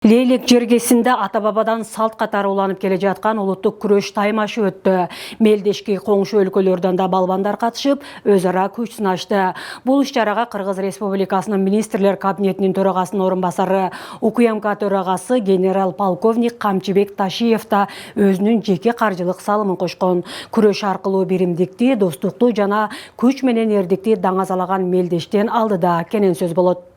Лейлек жергесінде ата-бабадан салт қатары уланып келе жатқан улуттук күрөш таймашы өттү. Мелдешки коңшу өлкөлөрдөн да балбандар катышып, өзара күч сынашты. Бул иш-чарага Кыргыз Республикасынын министрлер кабинетинин төрагасынын орун басары, УКМК төрагасы генерал-полковник Камчыбек Ташиев да өзүнүн жеке каржылык салымын кошкон. Күрөш аркылуу биримдикти, достукту жана күч менен эрдикти даңазалаган Мелдештен алдыда кенен сөз болот.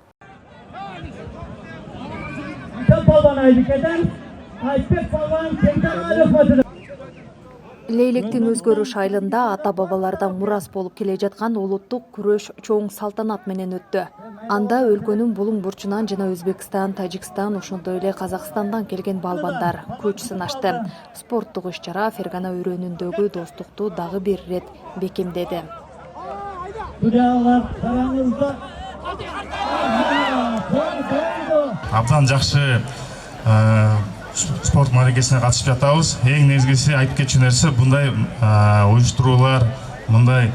Лейлектин өзгөрүш айылында ата-бабалардан мурас болуп келе жаткан улуттук күрөш чоң салтанат менен өттү. Анда өлкөнүн булуң бурчунан жана Өзбекстан, Тажикстан, ошондой эле Казакстандан келген балбандар күч сынашты. Спорттук иш-чара Фергана өрөөнүндөгү достукту дагы бир ирет бекемдеди. Абдан жакшы спорт мааракесине катышып жатабыз. Эң негизгиси айтып кетчү нерсе, мындай уюштуруулар, мындай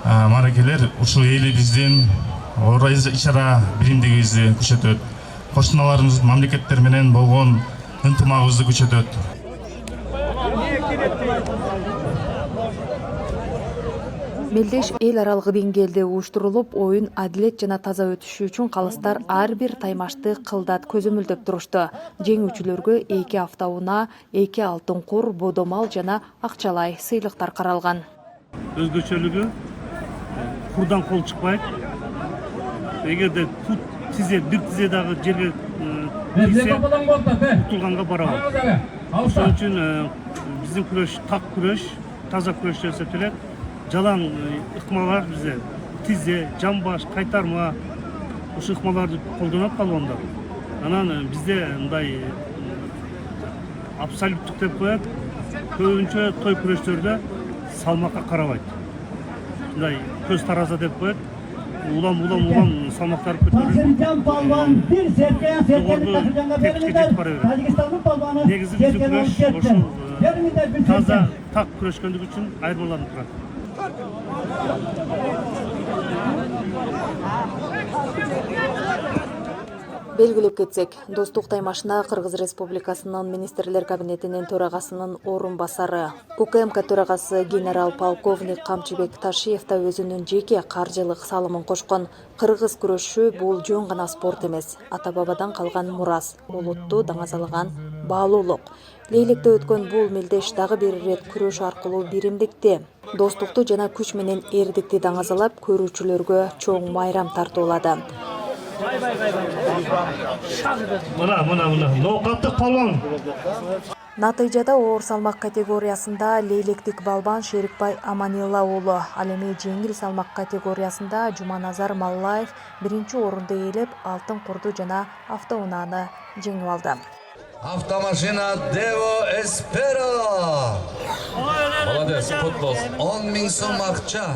мааракелер ушул элибиздин оор иш-чара биримдигибизди күчөтөт. Кошуналарыбыз мамлекеттер менен болгон ынтымагыбызды күчөтөт. Мелдеш эл аралык деңгээлде уюштурулуп, оюн адилет жана таза өтүшү үчүн калыстар ар бир таймашты кылдат көзөмөлдөп турушту. Жеңүүчүлөргө 2 автоунаа, 2 алтын кур, бодомал жана акчалай сыйлыктар каралган. Өзгөчөлүгү курдан кол чыкпайт. Эгерде пут тизе, бир тизе дагы жерге тийсе, утулганга барабыз. Ошон үчүн биздин күрөш так күрөш, таза күрөш деп эсептелет. Жалаң ыкмалар бизде тизе, жамбаш, кайтарма ушул ыкмаларды колдонот балбандар. Анан бизде мындай абсолюттук деп коет. Көбүнчө той күрөштөрдө салмакка карабайт. Мындай көз тараза деп коет. Улам салмактар көтөрүлүп. Серкан балбан бир серкан Тажикстандын балбаны. Негизи биздин күрөш ошол таза так күрөшкөндүгү үчүн айырмаланып турат. Белгилеп кетсек, достук таймашына Кыргыз Республикасынын министрлер кабинетинин төрагасынын орун басары, УКМК төрагасы генерал-полковник Камчыбек Ташиев да өзүнүн жеке каржылык салымын кошкон. Кыргыз күрөшү бул жөн гана спорт эмес, ата-бабадан калган мурас, улутту даңазалаган баалуулук. Лейлекте өткөн бул мелдеш дагы бир ирет күрөш аркылуу биримдикти, достукту жана күч менен эрдикти даңазалап, көрүүчүлөргө чоң майрам тартуулады. Мына, ноокаттык палван. Натыйжада оор салмак категориясында лейлектик балбан Шерикбай Аманилла уулу, ал эми жеңил салмак категориясында Жуманазар Маллаев биринчи орунду ээлеп, алтын курду жана автоунааны жеңип алды. Автомашина Devo Espero. Молодец, 10 000 сом акча.